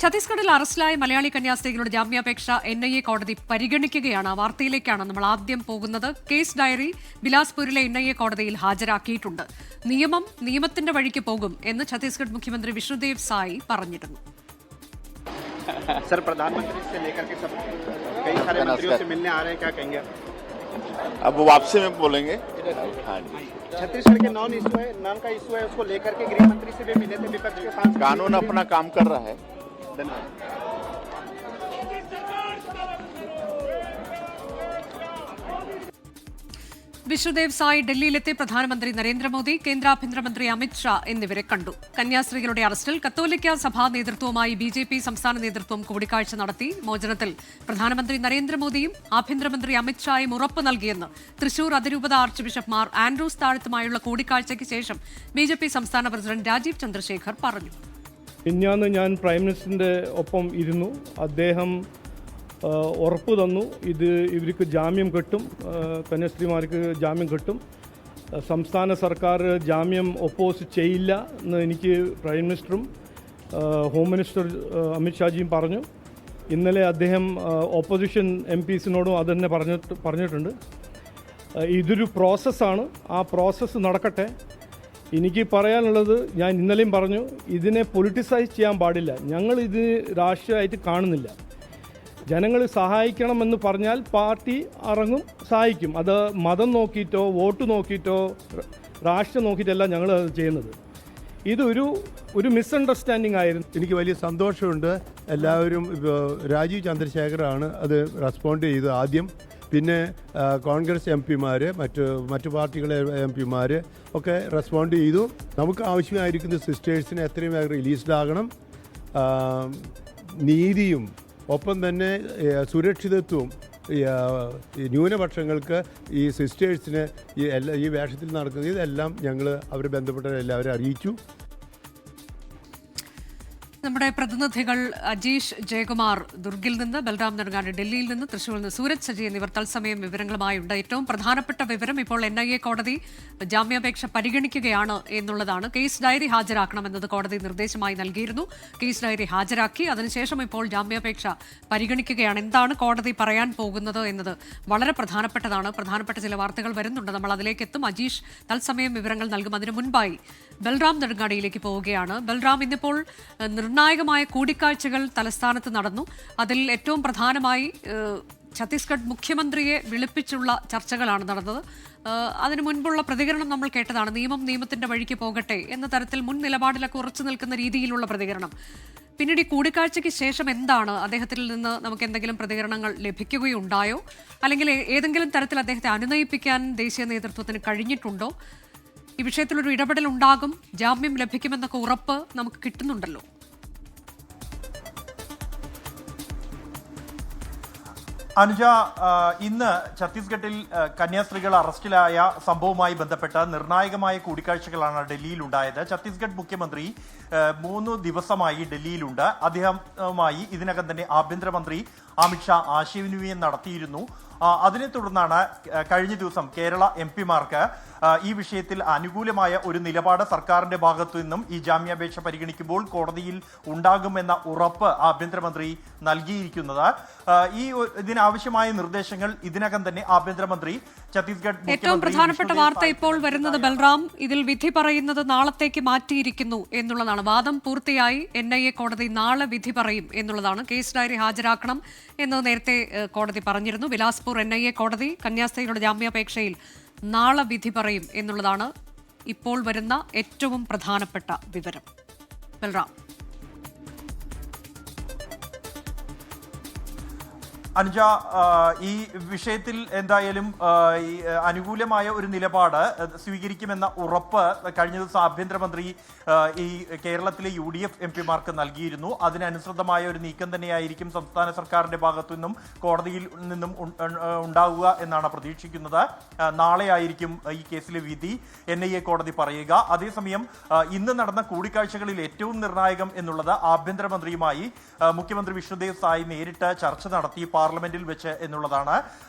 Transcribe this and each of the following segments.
ഛത്തീസ്ഗഡിൽ അറസ്റ്റിലായ മലയാളി കന്യാസ്ത്രീകളുടെ ജാമ്യാപേക്ഷ NIA കോടതി പരിഗണിക്കുകയാണ്. വാർത്തയിലേക്കാണ് നമ്മൾ ആദ്യം പോകുന്നത്. കേസ് ഡയറി ബിലാസ്പൂരിലെ NIA കോടതിയിൽ ഹാജരാക്കിയിട്ടുണ്ട്. നിയമത്തിന്റെ വഴിക്ക് പോകും എന്ന് ഛത്തീസ്ഗഡ് മുഖ്യമന്ത്രി വിഷ്ണുദേവ് സായി പറഞ്ഞിരുന്നു. सर, प्रधानमंत्री से लेकर के सब कई सारे मंत्रियों से मिलने आ रहे हैं, क्या कहेंगे? अब वापसी में बोलेंगे. छत्तीसगढ़ के नॉन का इशू है, उसको लेकर के गृह मंत्री से भी मिले थे विपक्ष के सांसद. कानून अपना काम कर रहा है. धन्यवाद. വിഷ്ണുദേവ് സായി ഡൽഹിയിലെത്തി പ്രധാനമന്ത്രി നരേന്ദ്രമോദി, കേന്ദ്ര ആഭ്യന്തരമന്ത്രി അമിത്ഷാ എന്നിവരെ കണ്ടു. കന്യാസ്ത്രീകളുടെ അറസ്റ്റിൽ കത്തോലിക്ക സഭാ നേതൃത്വവുമായി BJP സംസ്ഥാന നേതൃത്വം കൂടിക്കാഴ്ച നടത്തി. മോചനത്തിൽ പ്രധാനമന്ത്രി നരേന്ദ്രമോദിയും ആഭ്യന്തരമന്ത്രി അമിത്ഷായും ഉറപ്പ് നൽകിയെന്ന് തൃശൂർ അതിരൂപത ആർച്ച് ബിഷപ്പ് മാർ ആൻഡ്രൂസ് താഴത്തുമായുള്ള കൂടിക്കാഴ്ചയ്ക്ക് ശേഷം BJP സംസ്ഥാന പ്രസിഡന്റ് രാജീവ് ചന്ദ്രശേഖർ പറഞ്ഞു. ഇന്നാണ് ഞാൻ പ്രൈം മിനിസ്റ്ററിൻ്റെ ഒപ്പം ഇരുന്നു. അദ്ദേഹം ഉറപ്പ് തന്നു, ഇവർക്ക് ജാമ്യം കിട്ടും, കന്യാസ്ത്രീമാർക്ക് ജാമ്യം കിട്ടും. സംസ്ഥാന സർക്കാർ ജാമ്യം ഒപ്പോസ് ചെയ്യില്ല എന്ന് എനിക്ക് പ്രൈം മിനിസ്റ്ററും ഹോം മിനിസ്റ്റർ അമിത്ഷാജിയും പറഞ്ഞു. ഇന്നലെ അദ്ദേഹം ഓപ്പോസിഷൻ MPസിനോടും അത് തന്നെ പറഞ്ഞിട്ടുണ്ട്. ഇതൊരു പ്രോസസ്സാണ്, ആ പ്രോസസ്സ് നടക്കട്ടെ. എനിക്ക് പറയാനുള്ളത്, ഞാൻ ഇന്നലെയും പറഞ്ഞു, ഇതിനെ പൊളിറ്റിസൈസ് ചെയ്യാൻ പാടില്ല. ഞങ്ങൾ ഇത് രാഷ്ട്രീയമായിട്ട് കാണുന്നില്ല. ജനങ്ങൾ സഹായിക്കണമെന്ന് പറഞ്ഞാൽ പാർട്ടി ഇറങ്ങും, സഹായിക്കും. അത് മതം നോക്കിയിട്ടോ വോട്ട് നോക്കിയിട്ടോ രാഷ്ട്രീയം നോക്കിയിട്ടല്ല ഞങ്ങൾ അത് ചെയ്യുന്നത്. ഇതൊരു മിസ്അണ്ടർസ്റ്റാൻഡിങ് ആയിരുന്നു. എനിക്ക് വലിയ സന്തോഷമുണ്ട്. എല്ലാവരും രാജീവ് ചന്ദ്രശേഖറാണ് അത് റെസ്പോണ്ട് ചെയ്തത് ആദ്യം. പിന്നെ കോൺഗ്രസ് MPമാർ, മറ്റു പാർട്ടികളെ MPമാർ ഒക്കെ റെസ്പോണ്ട് ചെയ്തു. നമുക്ക് ആവശ്യമായിരിക്കുന്ന സിസ്റ്റേഴ്സിനെ എത്രയും വേഗം റിലീസ്ഡ് ആകണം. നീതിയും ഒപ്പം തന്നെ സുരക്ഷിതത്വവും ന്യൂനപക്ഷങ്ങൾക്ക് ഈ സിസ്റ്റേഴ്സിന് ഈ വേഷത്തിൽ നടക്കുന്നത് ഇതെല്ലാം ഞങ്ങൾ അവർ ബന്ധപ്പെട്ടവരെല്ലാവരും അറിയിച്ചു. നമ്മുടെ പ്രതിനിധികൾ അജീഷ് ജയകുമാർ ദുർഗിൽ നിന്ന്, ബൽറാം നെടുങ്ങാടി ഡൽഹിയിൽ നിന്ന്, തൃശ്ശൂരിൽ നിന്ന് സൂരജ് സജി എന്നിവർ തത്സമയം വിവരങ്ങളുമായുണ്ട്. ഏറ്റവും പ്രധാനപ്പെട്ട വിവരം ഇപ്പോൾ NIA കോടതി ജാമ്യാപേക്ഷ പരിഗണിക്കുകയാണ് എന്നുള്ളതാണ്. കേസ് ഡയറി ഹാജരാക്കണമെന്നത് കോടതി നിർദ്ദേശമായി നൽകിയിരുന്നു. കേസ് ഡയറി ഹാജരാക്കി. അതിനുശേഷം ഇപ്പോൾ ജാമ്യാപേക്ഷ പരിഗണിക്കുകയാണ്. എന്താണ് കോടതി പറയാൻ പോകുന്നത് എന്നത് വളരെ പ്രധാനപ്പെട്ടതാണ്. പ്രധാനപ്പെട്ട ചില വാർത്തകൾ വരുന്നുണ്ട്, നമ്മൾ അതിലേക്ക് എത്തും. അജീഷ് തത്സമയം വിവരങ്ങൾ നൽകും. അതിനു മുൻപായി ബൽറാം നെടുങ്ങാടിയിലേക്ക് പോവുകയാണ്. ബൽറാം, ഇന്നിപ്പോൾ നിർണായകമായ കൂടിക്കാഴ്ചകൾ തലസ്ഥാനത്ത് നടന്നു. അതിൽ ഏറ്റവും പ്രധാനമായി ഛത്തീസ്ഗഡ് മുഖ്യമന്ത്രിയെ വിളിപ്പിച്ചുള്ള ചർച്ചകളാണ് നടന്നത്. അതിനു മുൻപുള്ള പ്രതികരണം നമ്മൾ കേട്ടതാണ്. നിയമത്തിന്റെ വഴിക്ക് പോകട്ടെ എന്ന തരത്തിൽ മുൻ നിലപാടിലൊക്കെ ഉറച്ചു നിൽക്കുന്ന രീതിയിലുള്ള പ്രതികരണം. പിന്നീട് ഈ കൂടിക്കാഴ്ചയ്ക്ക് ശേഷം എന്താണ് അദ്ദേഹത്തിൽ നിന്ന് നമുക്ക് എന്തെങ്കിലും പ്രതികരണങ്ങൾ ലഭിക്കുകയുണ്ടായോ? അല്ലെങ്കിൽ ഏതെങ്കിലും തരത്തിൽ അദ്ദേഹത്തെ അനുനയിപ്പിക്കാൻ ദേശീയ നേതൃത്വത്തിന് കഴിഞ്ഞിട്ടുണ്ടോ? ഈ വിഷയത്തിലൊരു ഇടപെടൽ ഉണ്ടാകും, ജാമ്യം ലഭിക്കുമെന്നൊക്കെ ഉറപ്പ് നമുക്ക് കിട്ടുന്നുണ്ടല്ലോ. അനുജ, ഇന്ന് ഛത്തീസ്ഗഡിൽ കന്യാസ്ത്രീകൾ അറസ്റ്റിലായ സംഭവവുമായി ബന്ധപ്പെട്ട നിർണായകമായ കൂടിക്കാഴ്ചകളാണ് ഡൽഹിയിൽ ഉണ്ടായത്. ഛത്തീസ്ഗഡ് മുഖ്യമന്ത്രി 3 ദിവസമായി ഡൽഹിയിലുണ്ട്. അദ്ദേഹവുമായി ഇതിനകം തന്നെ ആഭ്യന്തരമന്ത്രി അമിത്ഷാ ആശയവിനിമയം നടത്തിയിരുന്നു. അതിനെ തുടർന്നാണ് കഴിഞ്ഞ ദിവസം കേരള MPമാർക്ക് ഈ വിഷയത്തിൽ അനുകൂലമായ ഒരു നിലപാട് സർക്കാരിന്റെ ഭാഗത്തു നിന്നും ഈ ജാമ്യാപേക്ഷ പരിഗണിക്കുമ്പോൾ കോടതിയിൽ ഉണ്ടാകുമെന്ന ഉറപ്പ് ആഭ്യന്തരമന്ത്രി നൽകിയിരിക്കുന്നത്. ഇതിനാവശ്യമായ നിർദ്ദേശങ്ങൾ ഇതിനകം തന്നെ ആഭ്യന്തരമന്ത്രി ഛത്തീസ്ഗഡ് ഏറ്റവും പ്രധാനപ്പെട്ട വാർത്ത ഇപ്പോൾ വരുന്നത് ബൽറാം, ഇതിൽ വിധി പറയുന്നത് നാളത്തേക്ക് മാറ്റിയിരിക്കുന്നു എന്നുള്ളതാണ്. വാദം പൂർത്തിയായി. NIA കോടതി നാളെ വിധി പറയും എന്നുള്ളതാണ്. കേസ് ഡയറി ഹാജരാക്കണം എന്ന് നേരത്തെ കോടതി പറഞ്ഞിരുന്നു. ബിലാസ്പൂർ NIA കോടതി കന്യാസ്ത്രീകളുടെ ജാമ്യാപേക്ഷയിൽ നാളെ വിധി പറയും എന്നുള്ളതാണ് ഇപ്പോൾ വരുന്ന ഏറ്റവും പ്രധാനപ്പെട്ട വിവരം. ബൽറാം, അനുജ, ഈ വിഷയത്തിൽ എന്തായാലും അനുകൂലമായ ഒരു നിലപാട് സ്വീകരിക്കുമെന്ന ഉറപ്പ് കഴിഞ്ഞ ദിവസം ആഭ്യന്തരമന്ത്രി ഈ കേരളത്തിലെ UDF MPമാർക്ക് നൽകിയിരുന്നു. അതിനനുസൃതമായ ഒരു നീക്കം തന്നെയായിരിക്കും സംസ്ഥാന സർക്കാരിന്റെ ഭാഗത്തു നിന്നും കോടതിയിൽ നിന്നും ഉണ്ടാവുക എന്നാണ് പ്രതീക്ഷിക്കുന്നത്. നാളെ ആയിരിക്കും ഈ കേസിലെ വിധി NIA കോടതി പറയുക. അതേസമയം ഇന്ന് നടന്ന കൂടിക്കാഴ്ചകളിൽ ഏറ്റവും നിർണായകം എന്നുള്ളത് ആഭ്യന്തരമന്ത്രിയുമായി മുഖ്യമന്ത്രി വിഷ്ണുദേവ് സായി നേരിട്ട് ചർച്ച നടത്തി. പാർലമെന്റിൽ വെച്ച് എന്നുള്ളതാണ്.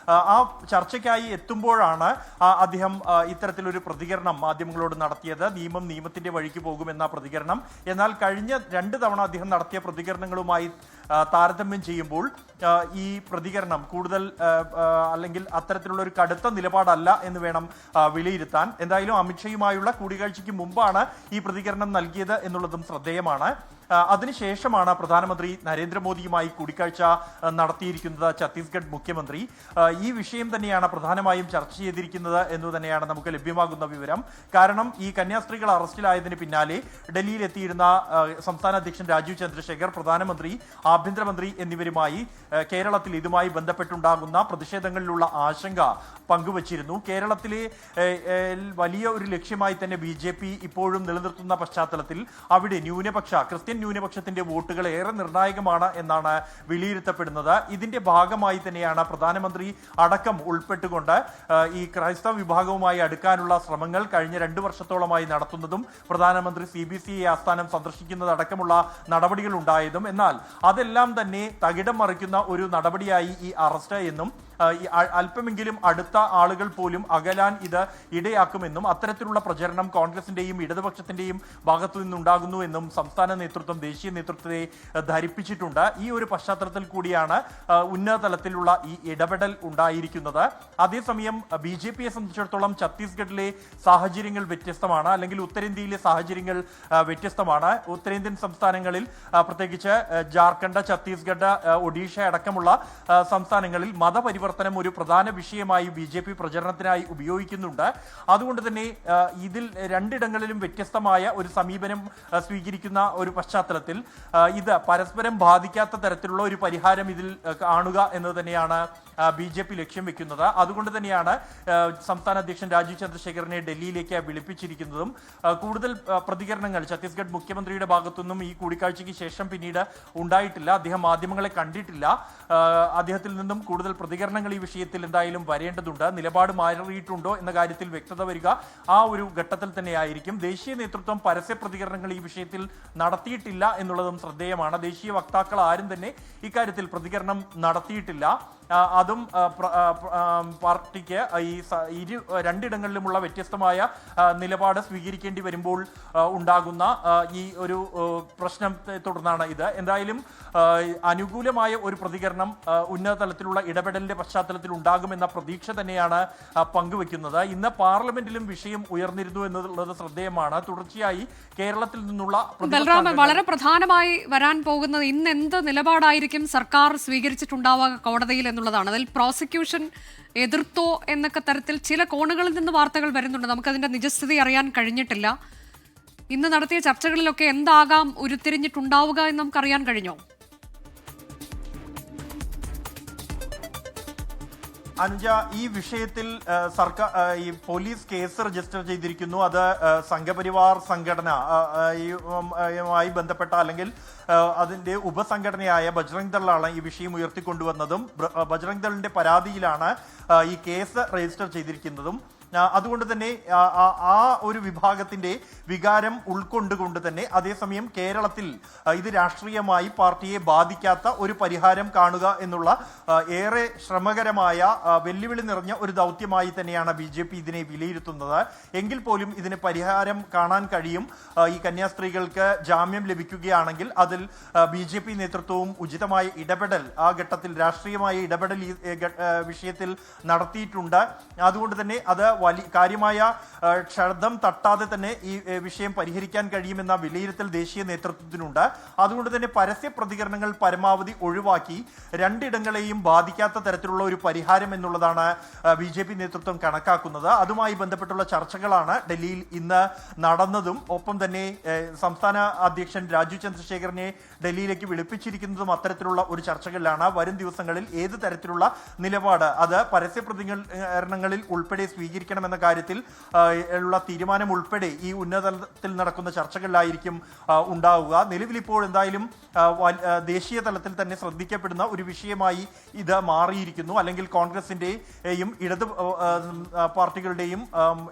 ആ ചർച്ചയ്ക്കായി എത്തുമ്പോഴാണ് അദ്ദേഹം ഇത്തരത്തിലൊരു പ്രതികരണം മാധ്യമങ്ങളോട് നടത്തിയത്. നിയമം നിയമത്തിന്റെ വഴിക്ക് പോകുമെന്ന പ്രതികരണം. എന്നാൽ കഴിഞ്ഞ 2 തവണ അദ്ദേഹം നടത്തിയ പ്രതികരണങ്ങളുമായി താരതമ്യം ചെയ്യുമ്പോൾ ഈ പ്രതികരണം കൂടുതൽ അല്ലെങ്കിൽ അത്തരത്തിലുള്ള ഒരു കടുത്ത നിലപാടല്ല എന്ന് വേണം വിലയിരുത്താൻ. എന്തായാലും അമിത്ഷയുമായുള്ള കൂടിക്കാഴ്ചയ്ക്ക് മുമ്പാണ് ഈ പ്രതികരണം നൽകിയത് എന്നുള്ളതും ശ്രദ്ധേയമാണ്. അതിനുശേഷമാണ് പ്രധാനമന്ത്രി നരേന്ദ്രമോദിയുമായി കൂടിക്കാഴ്ച നടത്തിയിരിക്കുന്നത് ഛത്തീസ്ഗഡ് മുഖ്യമന്ത്രി. ഈ വിഷയം തന്നെയാണ് പ്രധാനമായും ചർച്ച ചെയ്തിരിക്കുന്നത് എന്ന് തന്നെയാണ് നമുക്ക് ലഭ്യമാകുന്ന വിവരം. കാരണം ഈ കന്യാസ്ത്രീകൾ അറസ്റ്റിലായതിന് പിന്നാലെ ഡൽഹിയിൽ എത്തിയിരുന്ന സംസ്ഥാന അധ്യക്ഷൻ രാജീവ് ചന്ദ്രശേഖർ, പ്രധാനമന്ത്രി, ആഭ്യന്തരമന്ത്രി എന്നിവരുമായി കേരളത്തിൽ ഇതുമായി ബന്ധപ്പെട്ടുണ്ടാകുന്ന പ്രതിഷേധങ്ങളിലുള്ള ആശങ്ക പങ്കുവച്ചിരുന്നു. കേരളത്തിലെ വലിയ ഒരു ലക്ഷ്യമായി തന്നെ BJP ഇപ്പോഴും നിലനിർത്തുന്ന പശ്ചാത്തലത്തിൽ അവിടെ ക്രിസ്ത്യൻ ന്യൂനപക്ഷത്തിന്റെ വോട്ടുകൾ ഏറെ നിർണായകമാണ് എന്നാണ് വിലയിരുത്തപ്പെടുന്നത്. ഇതിന്റെ ഭാഗമായി തന്നെയാണ് പ്രധാനമന്ത്രി അടക്കം ഉൾപ്പെട്ടുകൊണ്ട് ഈ ക്രൈസ്തവ വിഭാഗവുമായി അടുക്കാനുള്ള ശ്രമങ്ങൾ കഴിഞ്ഞ 2 വർഷത്തോളമായി നടത്തുന്നതും പ്രധാനമന്ത്രി CBCI ആസ്ഥാനം സന്ദർശിക്കുന്നതടക്കമുള്ള നടപടികൾ ഉണ്ടായതും. എന്നാൽ അതെല്ലാം തന്നെ തകിടം മറിക്കുന്ന ഒരു നടപടിയായി ഈ അറസ്റ്റ് എന്നും അല്പമെങ്കിലും അടുത്ത ആളുകൾ പോലും അകലാൻ ഇത് ഇടയാക്കുമെന്നും അത്തരത്തിലുള്ള പ്രചരണം കോൺഗ്രസിന്റെയും ഇടതുപക്ഷത്തിന്റെയും ഭാഗത്തു നിന്നുണ്ടാകുന്നു എന്നും സംസ്ഥാന നേതൃത്വം ദേശീയ നേതൃത്വത്തെ ധരിപ്പിച്ചിട്ടുണ്ട്. ഈ ഒരു പശ്ചാത്തലത്തിൽ കൂടിയാണ് ഉന്നത തലത്തിലുള്ള ഈ ഇടപെടൽ ഉണ്ടായിരിക്കുന്നത്. അതേസമയം BJPയെ സംബന്ധിച്ചിടത്തോളം ഛത്തീസ്ഗഡിലെ സാഹചര്യങ്ങൾ വ്യത്യസ്തമാണ്, അല്ലെങ്കിൽ ഉത്തരേന്ത്യയിലെ സാഹചര്യങ്ങൾ വ്യത്യസ്തമാണ്. ഉത്തരേന്ത്യൻ സംസ്ഥാനങ്ങളിൽ പ്രത്യേകിച്ച് ജാർഖണ്ഡ്, ഛത്തീസ്ഗഡ്, ഒഡീഷ അടക്കമുള്ള സംസ്ഥാനങ്ങളിൽ മതപരിവർത്തനം ഒരു പ്രധാന വിഷയമായി BJP പ്രചരണത്തിനായി ഉപയോഗിക്കുന്നുണ്ട്. അതുകൊണ്ട് തന്നെ ഇതിൽ 2 ഇടങ്ങളിലും വ്യത്യസ്തമായ ഒരു സമീപനം സ്വീകരിക്കുന്ന ഒരു പശ്ചാത്തലത്തിൽ ഇത് പരസ്പരം ബാധിക്കാത്ത തരത്തിലുള്ള ഒരു പരിഹാരം ഇതിൽ കാണുക എന്നത് തന്നെയാണ് BJP ലക്ഷ്യം വെക്കുന്നത്. അതുകൊണ്ട് തന്നെയാണ് സംസ്ഥാന അധ്യക്ഷൻ രാജീവ് ചന്ദ്രശേഖറിനെ ഡൽഹിയിലേക്ക് വിളിപ്പിച്ചിരിക്കുന്നതും. കൂടുതൽ പ്രതികരണങ്ങൾ ഛത്തീസ്ഗഡ് മുഖ്യമന്ത്രിയുടെ ഭാഗത്തുനിന്നും ഈ കൂടിക്കാഴ്ചയ്ക്ക് ശേഷം പിന്നീട് ഉണ്ടായിട്ടില്ല. അദ്ദേഹം മാധ്യമങ്ങളെ കണ്ടിട്ടില്ല. അദ്ദേഹത്തിൽ നിന്നും കൂടുതൽ പ്രതികരണങ്ങൾ ഈ വിഷയത്തിൽ എന്തായാലും വരേണ്ടതുണ്ട്. നിലപാട് മാറിയിട്ടുണ്ടോ എന്ന കാര്യത്തിൽ വ്യക്തത വരിക ആ ഒരു ഘട്ടത്തിൽ തന്നെയായിരിക്കും. ദേശീയ നേതൃത്വം പരസ്യ പ്രതികരണങ്ങൾ ഈ വിഷയത്തിൽ നടത്തിയിട്ടില്ല എന്നുള്ളതും ശ്രദ്ധേയമാണ്. ദേശീയ വക്താക്കൾ ആരും തന്നെ ഇക്കാര്യത്തിൽ പ്രതികരണം നടത്തിയിട്ടില്ല. അതും പാർട്ടിക്ക് ഈ 2 ഇടങ്ങളിലുമുള്ള വ്യത്യസ്തമായ നിലപാട് സ്വീകരിക്കേണ്ടി വരുമ്പോൾ ഉണ്ടാകുന്ന ഈ ഒരു പ്രശ്നത്തെ തുടർന്നാണ് ഇത്. എന്തായാലും അനുകൂലമായ ഒരു പ്രതികരണം ഉന്നത തലത്തിലുള്ള ഇടപെടലിന്റെ പശ്ചാത്തലത്തിൽ ഉണ്ടാകുമെന്ന പ്രതീക്ഷ തന്നെയാണ് പങ്കുവെക്കുന്നത്. ഇന്ന് പാർലമെന്റിലും വിഷയം ഉയർന്നിരുന്നു എന്നുള്ളത് ശ്രദ്ധേയമാണ്. തുടർച്ചയായി കേരളത്തിൽ നിന്നുള്ള വളരെ പ്രധാനമായി വരാൻ പോകുന്നത് ഇന്ന് എന്ത് നിലപാടായിരിക്കും സർക്കാർ സ്വീകരിച്ചിട്ടുണ്ടാവുക കോടതിയിൽ എന്നുള്ളതാണ്. അതിൽ പ്രോസിക്യൂഷൻ എതിർത്തോ എന്നൊക്കെ തരത്തിൽ ചില കോണുകളിൽ നിന്ന് വാർത്തകൾ വരുന്നുണ്ട്. നമുക്കതിന്റെ നിജസ്ഥിതി അറിയാൻ കഴിഞ്ഞിട്ടില്ല. ഇന്ന് നടത്തിയ ചർച്ചകളിലൊക്കെ എന്താകാം ഉരുത്തിരിഞ്ഞിട്ടുണ്ടാവുക എന്ന് നമുക്കറിയാൻ കഴിഞ്ഞോ? അനുജ, ഈ വിഷയത്തിൽ സർക്കാർ ഈ പോലീസ് കേസ് രജിസ്റ്റർ ചെയ്തിരിക്കുന്നു. അത് സംഘപരിവാർ സംഘടനയുമായി ബന്ധപ്പെട്ട അല്ലെങ്കിൽ അതിന്റെ ഉപസംഘടനയായ ബജ്രംഗ് ദളാണ് ഈ വിഷയം ഉയർത്തിക്കൊണ്ടുവന്നതും. ബജ്രംഗ് ദളിന്റെ പരാതിയിലാണ് ഈ കേസ് രജിസ്റ്റർ ചെയ്തിരിക്കുന്നതും. അതുകൊണ്ട് തന്നെ ആ ഒരു വിഭാഗത്തിന്റെ വികാരം ഉൾക്കൊണ്ടുകൊണ്ട് തന്നെ അതേസമയം കേരളത്തിൽ ഇത് രാഷ്ട്രീയമായി പാർട്ടിയെ ബാധിക്കാത്ത ഒരു പരിഹാരം കാണുക എന്നുള്ള ഏറെ ശ്രമകരമായ വെല്ലുവിളി നിറഞ്ഞ ഒരു ദൗത്യമായി തന്നെയാണ് BJP ഇതിനെ വിലയിരുത്തുന്നത്. എങ്കിൽ പോലും ഇതിന് പരിഹാരം കാണാൻ കഴിയും. ഈ കന്യാസ്ത്രീകൾക്ക് ജാമ്യം ലഭിക്കുകയാണെങ്കിൽ അതിൽ BJP നേതൃത്വവും ഉചിതമായ ഇടപെടൽ ആ ഘട്ടത്തിൽ രാഷ്ട്രീയമായ ഇടപെടൽ ഈ വിഷയത്തിൽ നടത്തിയിട്ടുണ്ട്. അതുകൊണ്ട് തന്നെ അത് കാര്യമായ ക്ഷതം തട്ടാതെ തന്നെ ഈ വിഷയം പരിഹരിക്കാൻ കഴിയുമെന്ന വിലയിരുത്തൽ ദേശീയ നേതൃത്വത്തിനുണ്ട്. അതുകൊണ്ട് തന്നെ പരസ്യ പ്രതികരണങ്ങൾ പരമാവധി ഒഴിവാക്കി 2 ഇടങ്ങളെയും ബാധിക്കാത്ത തരത്തിലുള്ള ഒരു പരിഹാരം എന്നുള്ളതാണ് BJP നേതൃത്വം കണക്കാക്കുന്നത്. അതുമായി ബന്ധപ്പെട്ടുള്ള ചർച്ചകളാണ് ഡൽഹിയിൽ ഇന്ന് നടന്നതും. ഒപ്പം തന്നെ സംസ്ഥാന അധ്യക്ഷൻ രാജീവ് ചന്ദ്രശേഖറിനെ ഡൽഹിയിലേക്ക് വിളിപ്പിച്ചിരിക്കുന്നതും അത്തരത്തിലുള്ള ഒരു ചർച്ചകളിലാണ്. വരും ദിവസങ്ങളിൽ ഏത് തരത്തിലുള്ള നിലപാട് അത് പരസ്യ പ്രതികരണങ്ങളിൽ ഉൾപ്പെടെ സ്വീകരിക്കാൻ സ്വീകരിക്കണമെന്ന കാര്യത്തിൽ ഉള്ള തീരുമാനം ഉൾപ്പെടെ ഈ ഉന്നതതലത്തിൽ നടക്കുന്ന ചർച്ചകളിലായിരിക്കും ഉണ്ടാവുക. നിലവിൽ ഇപ്പോൾ എന്തായാലും ദേശീയ തലത്തിൽ തന്നെ ശ്രദ്ധിക്കപ്പെടുന്ന ഒരു വിഷയമായി ഇത് മാറിയിരിക്കുന്നു. അല്ലെങ്കിൽ കോൺഗ്രസിന്റെയും ഇടത് പാർട്ടികളുടെയും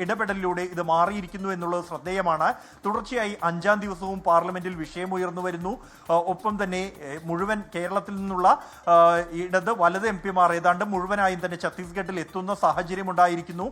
ഇടപെടലിലൂടെ ഇത് മാറിയിരിക്കുന്നു എന്നുള്ളത് ശ്രദ്ധേയമാണ്. തുടർച്ചയായി 5-ാം ദിവസവും പാർലമെന്റിൽ വിഷയം ഉയർന്നു വരുന്നു. ഒപ്പം തന്നെ മുഴുവൻ കേരളത്തിൽ നിന്നുള്ള ഇടത് വലത് MP മാർ ഏതാണ്ട് മുഴുവനായും തന്നെ ഛത്തീസ്ഗഡിൽ എത്തുന്ന സാഹചര്യം ഉണ്ടായിരിക്കുന്നു.